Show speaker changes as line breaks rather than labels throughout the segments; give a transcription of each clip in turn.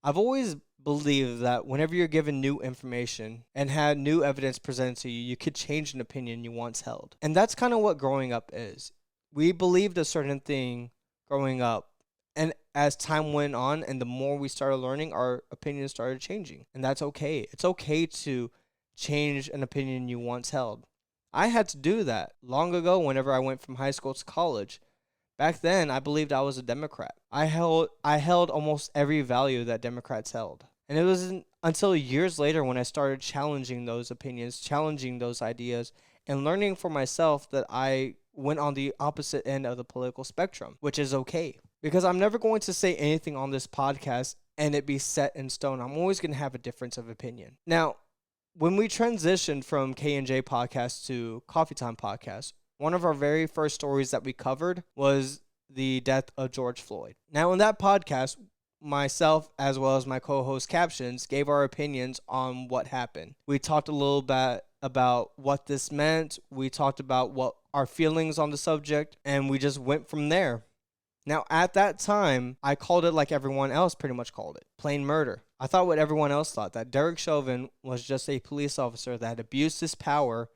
I've always believed that whenever you're given new information and had new evidence presented to you, you could change an opinion you once held. And that's kind of what growing up is. We believed a certain thing growing up, and as time went on and the more we started learning, our opinions started changing. And that's okay. It's okay to change an opinion you once held. I had to do that long ago whenever I went from high school to college. Back then, I believed I was a Democrat. I held almost every value that Democrats held. And it wasn't until years later when I started challenging those opinions, challenging those ideas, and learning for myself that I went on the opposite end of the political spectrum, which is okay. Because I'm never going to say anything on this podcast and it be set in stone. I'm always going to have a difference of opinion. Now, when we transitioned from K&J podcast to Coffee Time podcast, one of our very first stories that we covered was the death of George Floyd. Now, in that podcast, myself as well as my co-host Captions gave our opinions on what happened. We talked a little bit about what this meant. We talked about what our feelings on the subject, and we just went from there. Now, at that time, I called it like everyone else pretty much called it, plain murder. I thought what everyone else thought, that Derek Chauvin was just a police officer that had abused his power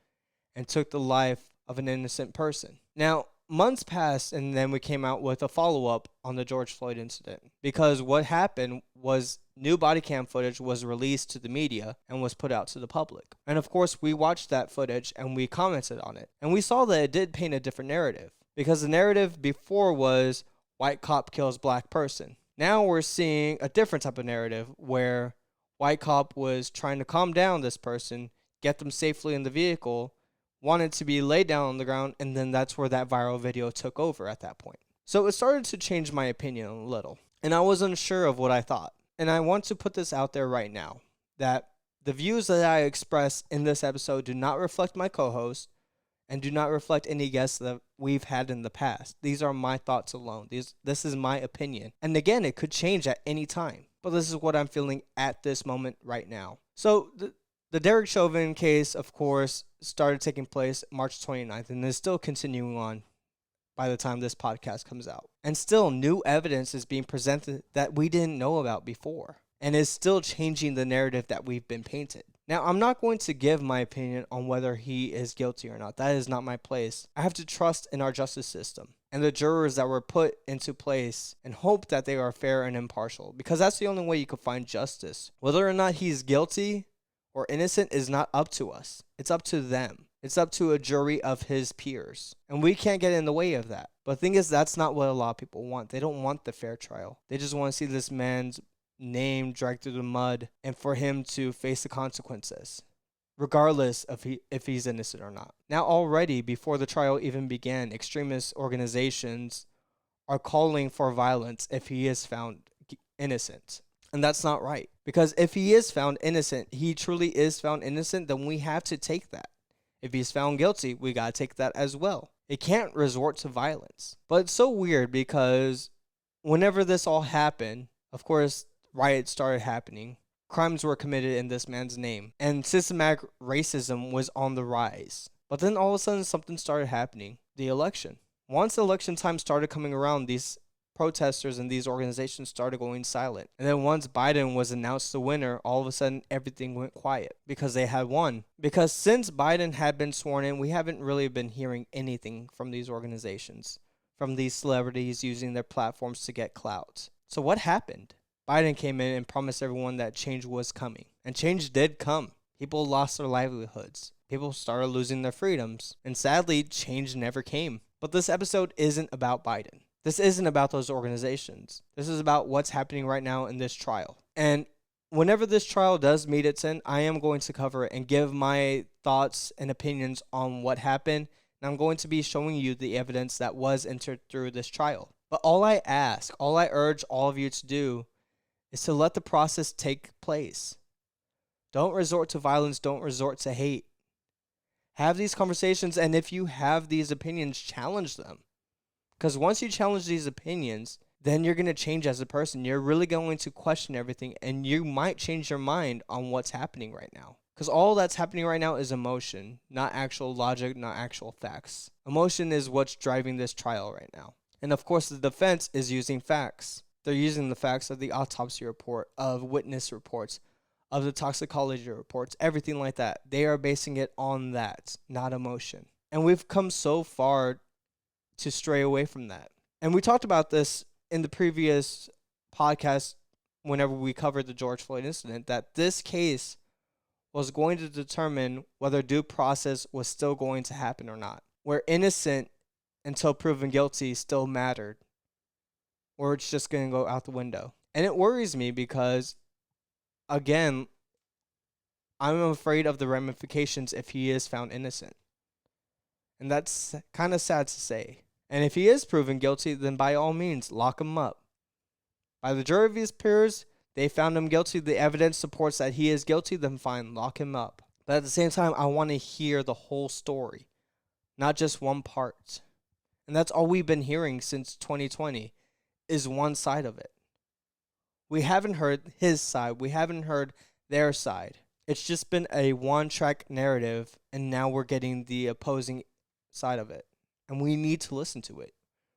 and took the life of an innocent person. Now, months passed, and then we came out with a follow-up on the George Floyd incident. Because what happened was new body cam footage was released to the media and was put out to the public. And of course, we watched that footage and we commented on it. And we saw that it did paint a different narrative. Because the narrative before was white cop kills black person. Now we're seeing a different type of narrative where white cop was trying to calm down this person, get them safely in the vehicle, wanted to be laid down on the ground, and then that's where that viral video took over at that point. So it started to change my opinion a little, and I was unsure of what I thought. And I want to put this out there right now, that the views that I express in this episode do not reflect my co-host and do not reflect any guests that we've had in the past. These are my thoughts alone. This is my opinion. And again, it could change at any time, but this is what I'm feeling at this moment right now. So the Derek Chauvin case, of course, started taking place March 29th and is still continuing on by the time this podcast comes out. And still, new evidence is being presented that we didn't know about before and is still changing the narrative that we've been painted. Now, I'm not going to give my opinion on whether he is guilty or not. That is not my place. I have to trust in our justice system and the jurors that were put into place and hope that they are fair and impartial, because that's the only way you can find justice. Whether or not he's guilty or innocent is not up to us. It's up to them. It's up to a jury of his peers. And we can't get in the way of that. But the thing is, that's not what a lot of people want. They don't want the fair trial. They just want to see this man's name dragged through the mud and for him to face the consequences, regardless of if he's innocent or not. Now, already, before the trial even began, extremist organizations are calling for violence if he is found innocent. And that's not right. Because if he is found innocent, he truly is found innocent, then we have to take that. If he's found guilty, we got to take that as well. It can't resort to violence. But it's so weird because whenever this all happened, of course, riots started happening. Crimes were committed in this man's name. And systematic racism was on the rise. But then all of a sudden, something started happening. The election. Once election time started coming around, these protesters and these organizations started going silent. And then once Biden was announced the winner, all of a sudden everything went quiet because they had won. Because since Biden had been sworn in, we haven't really been hearing anything from these organizations, from these celebrities using their platforms to get clout. So what happened? Biden came in and promised everyone that change was coming. And change did come. People lost their livelihoods. People started losing their freedoms. And sadly, change never came. But this episode isn't about Biden. This isn't about those organizations. This is about what's happening right now in this trial. And whenever this trial does meet its end, I am going to cover it and give my thoughts and opinions on what happened. And I'm going to be showing you the evidence that was entered through this trial. But all I ask, all I urge all of you to do is to let the process take place. Don't resort to violence. Don't resort to hate. Have these conversations, and if you have these opinions, challenge them. Because once you challenge these opinions, then you're going to change as a person. You're really going to question everything, and you might change your mind on what's happening right now. Because all that's happening right now is emotion, not actual logic, not actual facts. Emotion is what's driving this trial right now. And of course, the defense is using facts. They're using the facts of the autopsy report, of witness reports, of the toxicology reports, everything like that. They are basing it on that, not emotion. And we've come so far to stray away from that. And we talked about this in the previous podcast whenever we covered the George Floyd incident, that this case was going to determine whether due process was still going to happen or not. Where innocent until proven guilty still mattered, or it's just going to go out the window. And it worries me because, again, I'm afraid of the ramifications if he is found innocent. And that's kind of sad to say. And if he is proven guilty, then by all means, lock him up. By the jury of his peers, they found him guilty. The evidence supports that he is guilty, then fine, lock him up. But at the same time, I want to hear the whole story, not just one part. And that's all we've been hearing since 2020 is one side of it. We haven't heard his side. We haven't heard their side. It's just been a one-track narrative, and now we're getting the opposing side of it. And we need to listen to it.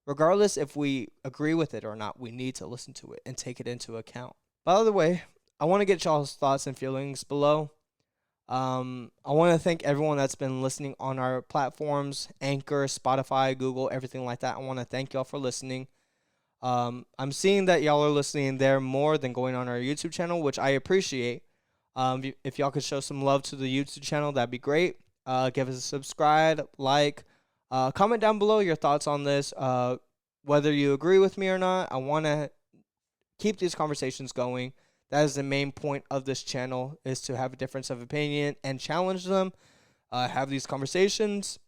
Regardless if we agree with it or not, we need to listen to it and take it into account. By the way, I want to get y'all's thoughts and feelings below. I want to thank everyone that's been listening on our platforms, Anchor, Spotify, Google, everything like that. I want to thank y'all for listening. I'm seeing that y'all are listening there more than going on our YouTube channel, which I appreciate. If y'all could show some love to the YouTube channel, that'd be great. Give us a subscribe, like, comment down below your thoughts on this, whether you agree with me or not. I want to keep these conversations going. That is the main point of this channel, is to have a difference of opinion and challenge them, have these conversations,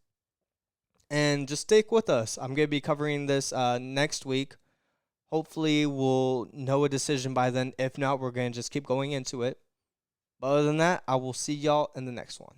and just stick with us. I'm going to be covering this next week. Hopefully, we'll know a decision by then. If not, we're going to just keep going into it. But other than that, I will see y'all in the next one.